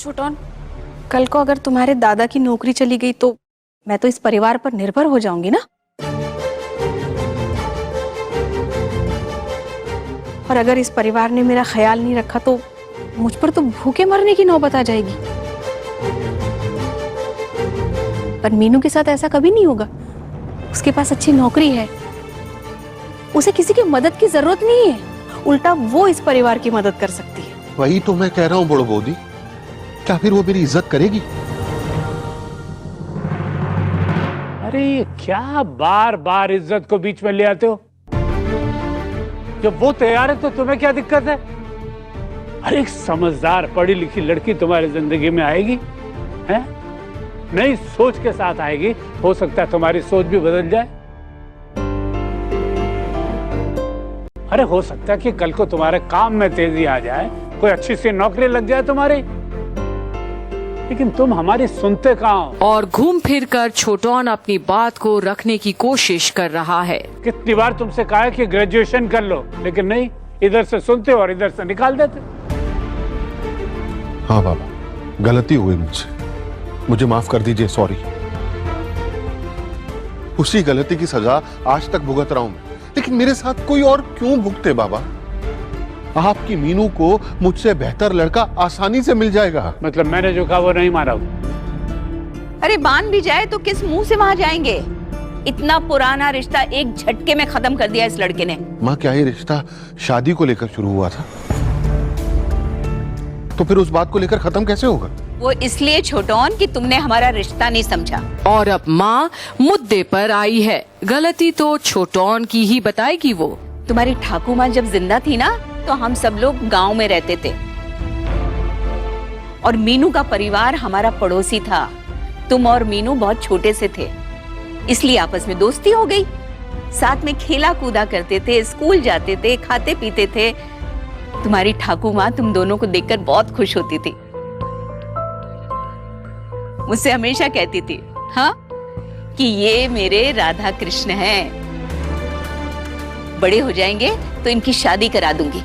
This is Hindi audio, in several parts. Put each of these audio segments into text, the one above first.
छोटन, कल को अगर तुम्हारे दादा की नौकरी चली गई तो मैं तो इस परिवार पर निर्भर हो जाऊंगी ना। और अगर इस परिवार ने मेरा ख्याल नहीं रखा तो मुझ पर तो भूखे मरने की नौबत आ जाएगी। पर मीनू के साथ ऐसा कभी नहीं होगा। उसके पास अच्छी नौकरी है, उसे किसी की मदद की जरूरत नहीं है, उल्टा वो इस परिवार की मदद कर सकती है। वही तो मैं कह रहा हूँ बड़ो बोदी, क्या फिर वो मेरी इज्जत करेगी? अरे ये क्या बार बार इज्जत को बीच में ले आते हो? जब वो तैयार है तो तुम्हें क्या दिक्कत है? अरे एक समझदार पढ़ी लिखी लड़की तुम्हारी जिंदगी में आएगी, हैं? नई सोच के साथ आएगी, हो सकता है तुम्हारी सोच भी बदल जाए। अरे हो सकता है कि कल को तुम्हारे काम में तेजी आ जाए, कोई अच्छी सी नौकरी लग जाए तुम्हारी, लेकिन तुम हमारी सुनते कहाँ हो? और घूम फिर कर छोटन अपनी बात को रखने की कोशिश कर रहा है। कितनी बार तुमसे कहा है कि ग्रेजुएशन कर लो, लेकिन नहीं, इधर से सुनते हो और इधर से निकाल देते। हाँ बाबा, गलती हुई मुझसे, मुझे माफ कर दीजिए, सॉरी। उसी गलती की सजा आज तक भुगत रहा हूं मैं, लेकिन मेरे साथ कोई और क्यों भुगते बाबा? आपकी मीनू को मुझसे बेहतर लड़का आसानी से मिल जाएगा। मतलब मैंने जो कहा वो नहीं माना? अरे मान भी जाए तो किस मुंह से वहां जाएंगे? इतना पुराना रिश्ता एक झटके में खत्म कर दिया इस लड़के ने। माँ, क्या ये रिश्ता शादी को लेकर शुरू हुआ था? तो फिर उस बात को लेकर खत्म कैसे होगा? वो इसलिए छोटन कि तुमने हमारा रिश्ता नहीं समझा। और अब माँ मुद्दे पर आई है। गलती तो छोटन की ही बताएगी वो। तुम्हारी ठाकू माँ जब जिंदा थी ना, तो हम सब लोग गांव में रहते थे और मीनू का परिवार हमारा पड़ोसी था। तुम और मीनू बहुत छोटे से थे, इसलिए आपस में दोस्ती हो गई। साथ में खेला कूदा करते थे, स्कूल जाते थे, खाते पीते थे। तुम्हारी ठाकू माँ तुम दोनों को देखकर बहुत खुश होती थी। मुझसे हमेशा कहती थी, हाँ, कि ये मेरे राधा कृष्ण हैं, बड़े हो जाएंगे तो इनकी शादी करा दूंगी।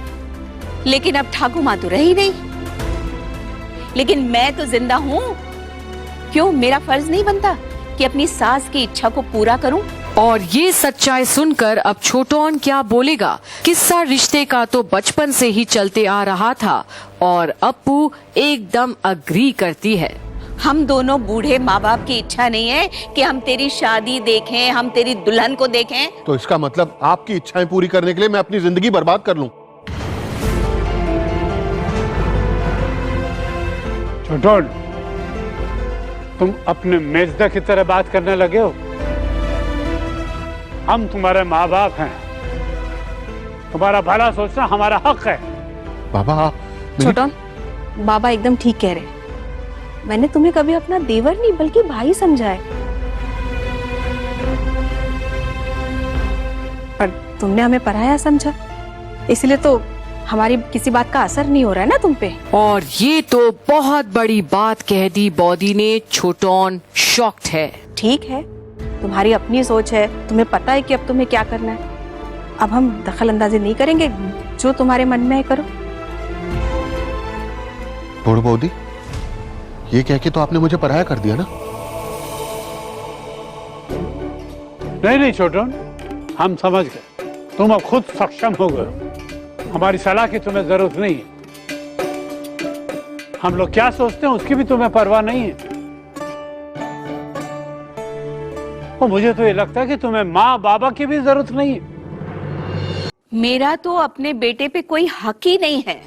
लेकिन अब ठाकू माँ तो रही नहीं, लेकिन मैं तो जिंदा हूँ। क्यों मेरा फर्ज नहीं बनता कि अपनी सास की इच्छा को पूरा करूं? और ये सच्चाई सुनकर अब छोटन क्या बोलेगा? किस्सा रिश्ते का तो बचपन से ही चलते आ रहा था और अप्पू एकदम अग्री करती है। हम दोनों बूढ़े माँ बाप की इच्छा नहीं है कि हम तेरी शादी देखें, हम तेरी दुल्हन को देखें। तो इसका मतलब आपकी इच्छाएं पूरी करने के लिए मैं अपनी जिंदगी बर्बाद कर लूं? छोटन, तुम अपने मेजदा की तरह बात करने लगे हो। हम तुम्हारे माँ बाप हैं, तुम्हारा भला सोचना हमारा हक है। बाबा छोटन, बाबा एकदम ठीक कह रहे। मैंने तुम्हें कभी अपना देवर नहीं बल्कि भाई समझा है, पर तुमने हमें पराया समझा, इसलिए तो हमारी किसी बात का असर नहीं हो रहा है ना तुम पे। और ये तो बहुत बड़ी बात कह दी बॉडी ने। छोटन शॉक्ड है। ठीक है, तुम्हारी अपनी सोच है, तुम्हें पता है कि अब तुम्हें क्या करना है। अब हम दखल अंदाजी नहीं करेंगे, जो तुम्हारे मन में है करो। बूढ़ बोदी, ये कह के तो आपने मुझे पराया कर दिया ना? नहीं नहीं छोटन, हम समझ गए, तुम अब खुद सक्षम हो गए। हमारी सलाह की तुम्हें जरूरत नहीं है। हम लोग क्या सोचते हैं उसकी भी तुम्हें परवाह नहीं है। और मुझे तो ये लगता है कि तुम्हें माँ बाबा की भी जरूरत नहीं है। मेरा तो अपने बेटे पे कोई हक ही नहीं है,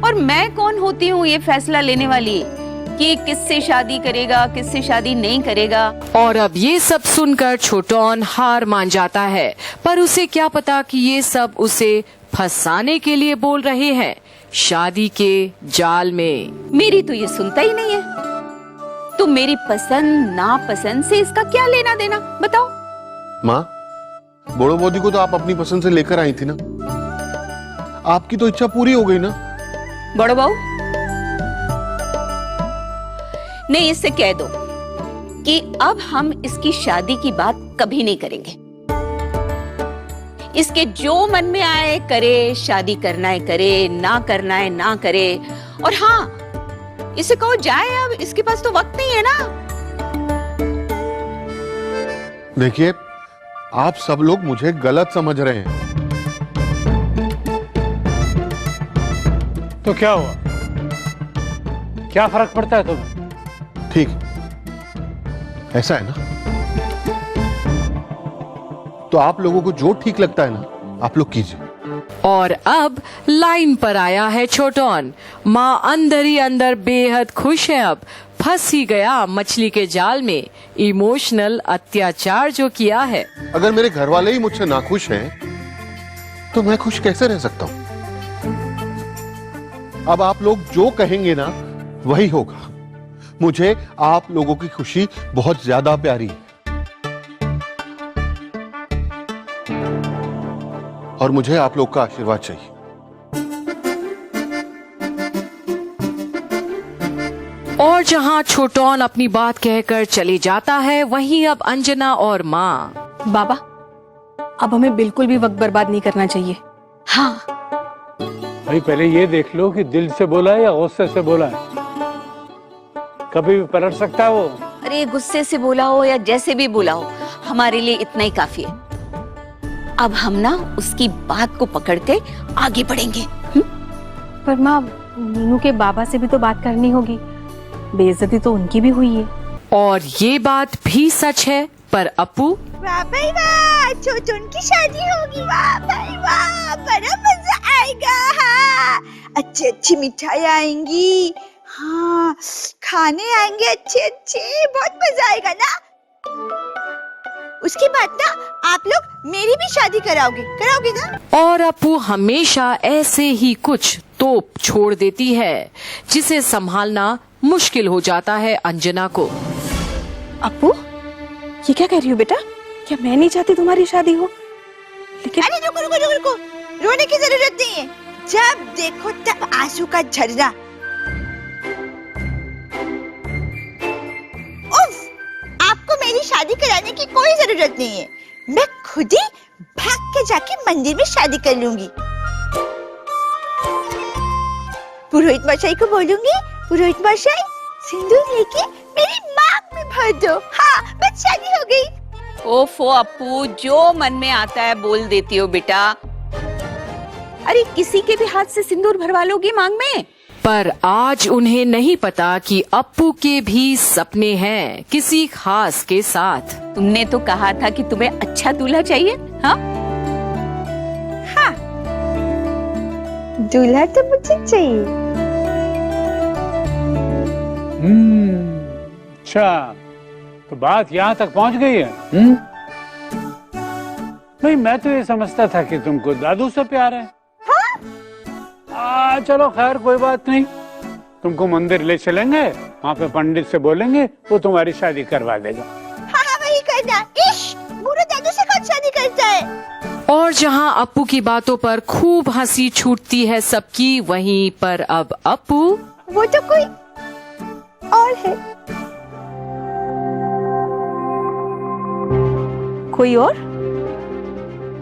और मैं कौन होती हूँ ये फैसला लेने वाली कि किससे शादी करेगा, किससे शादी नहीं करेगा। और अब ये सब सुनकर छोटन हार मान जाता है, पर उसे क्या पता कि ये सब उसे फंसाने के लिए बोल रहे हैं, शादी के जाल में। मेरी तो ये सुनता ही नहीं है। तो मेरी पसंद नापसंद से इसका क्या लेना देना, बताओ। माँ, बड़ो बोदी को तो आप अपनी पसंद से लेकर आई थी ना, आपकी तो इच्छा पूरी हो गई ना? बड़ो बहू, नहीं, इससे कह दो कि अब हम इसकी शादी की बात कभी नहीं करेंगे। इसके जो मन में आए करे, शादी करना है करे, ना करना है ना करे। और हाँ, इसे कहो जाए, अब इसके पास तो वक्त नहीं है ना। देखिए, आप सब लोग मुझे गलत समझ रहे हैं। तो क्या हुआ? क्या फर्क पड़ता है तुम्हें? ठीक, ऐसा है ना, तो आप लोगों को जो ठीक लगता है ना, आप लोग कीजिए। और अब लाइन पर आया है छोटोन। माँ अंदर ही अंदर बेहद खुश है। अब फंस ही गया मछली के जाल में। इमोशनल अत्याचार जो किया है। अगर मेरे घर वाले ही मुझसे नाखुश हैं, तो मैं खुश कैसे रह सकता हूं? अब आप लोग जो कहेंगे ना, वही होगा। मुझे आप लोगों की खुशी बहुत ज्यादा प्यारी है, और मुझे आप लोग का आशीर्वाद चाहिए। और जहाँ छोटोन अपनी बात कहकर चली जाता है, वहीं अब अंजना और माँ। बाबा, अब हमें बिल्कुल भी वक्त बर्बाद नहीं करना चाहिए। हाँ, भाई पहले ये देख लो कि दिल से बोला है या गुस्से से बोला है। कभी भी पलट सकता है वो। अरे गुस्से से बोला हो या जैसे भी बोला हो, हमारे लिए इतना ही काफी है। अब हम ना उसकी बात को पकड़ के आगे बढ़ेंगे। पर माँ, मीनू के बाबा से भी तो बात करनी होगी। बेइज्जती तो उनकी भी हुई है। और ये बात भी सच है। पर अपू, वाह भाई वाह, छोटन की शादी होगी। वाह भाई वाह, बड़ा मजा आएगा। हाँ, अच्छी अच्छी मिठाई आएंगी। हाँ, खाने आएंगे अच्छे अच्छे, बहुत मजा आएगा ना। उसके बाद ना आप लोग मेरी भी शादी कराओगे ना? और अपू हमेशा ऐसे ही कुछ तोप छोड़ देती है, जिसे संभालना मुश्किल हो जाता है अंजना को। अप्पू, ये क्या कह रही हो बेटा? क्या मैं नहीं चाहती तुम्हारी शादी हो? लेकिन अरे रुको, रोने की जरूरत नहीं है। जब देखो तब आंसू का झरना। उफ, आपको मेरी शादी कराने की कोई जरूरत नहीं है। मैं खुद ही भाग के जाके मंदिर में शादी कर लूंगी। पुरोहित मशाई को बोलूंगी, पुरोहित मशाई सिंदूर लेके मेरी मांग में भर दो। हाँ, बस शादी हो गई। ओफो अप्पू, जो मन में आता है बोल देती हो बेटा। अरे किसी के भी हाथ से सिंदूर भरवा लोगी मांग में? पर आज उन्हें नहीं पता कि अप्पू के भी सपने हैं किसी खास के साथ। तुमने तो कहा था कि तुम्हें अच्छा दूल्हा चाहिए। हाँ, हाँ, दूल्हा तो मुझे चाहिए। अच्छा, तो बात यहाँ तक पहुँच गई है। भाई मैं तो ये समझता था कि तुमको दादू से प्यार है। चलो खैर, कोई बात नहीं। तुमको मंदिर ले चलेंगे, वहाँ पे पंडित से बोलेंगे, वो तुम्हारी शादी करवा देगा। हाँ, वही करना। इश, बुरा दादू से कौन शादी करता है? और जहाँ अप्पू की बातों पर खूब हंसी छूटती है सबकी, वहीं पर अब अप्पू। वो तो कोई और है। कोई और?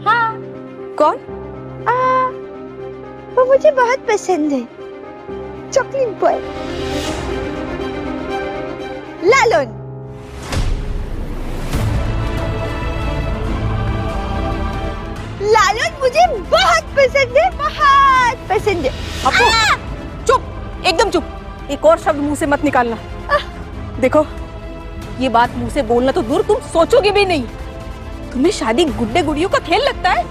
हाँ। कौन? वो मुझे बहुत पसंद है। चॉकलेट बॉय, लालन। लालन मुझे बहुत पसंद है, बहुत पसंद है। अप्पू, चुप, एकदम चुप। एक और शब्द मुंह से मत निकालना। देखो, ये बात मुंह से बोलना तो दूर, तुम सोचोगे भी नहीं। तुम्हें शादी गुड्डे गुड़ियों का खेल लगता है?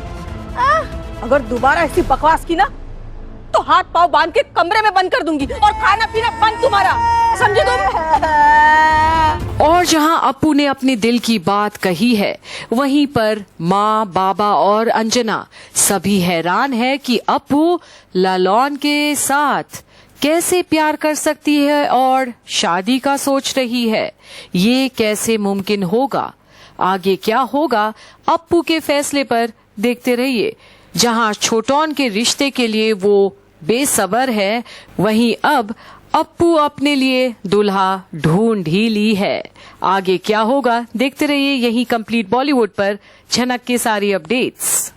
अगर दोबारा ऐसी बकवास की ना, तो हाथ पांव बांध के कमरे में बंद कर दूंगी और खाना पीना बंद तुम्हारा, समझे तुम? और जहां अप्पू ने अपने दिल की बात कही है, वहीं पर माँ, बाबा और अंजना सभी हैरान है कि अप्पू लालन के साथ कैसे प्यार कर सकती है और शादी का सोच रही है। ये कैसे मुमकिन होगा? आगे क्या होगा, अप्पू के फैसले पर देखते रहिए। जहां छोटोन के रिश्ते के लिए वो बेसब्र है, वहीं अब अप्पू अपने लिए दूल्हा ढूंढ ही ली है। आगे क्या होगा देखते रहिए यही कंप्लीट बॉलीवुड पर झनक के सारी अपडेट्स।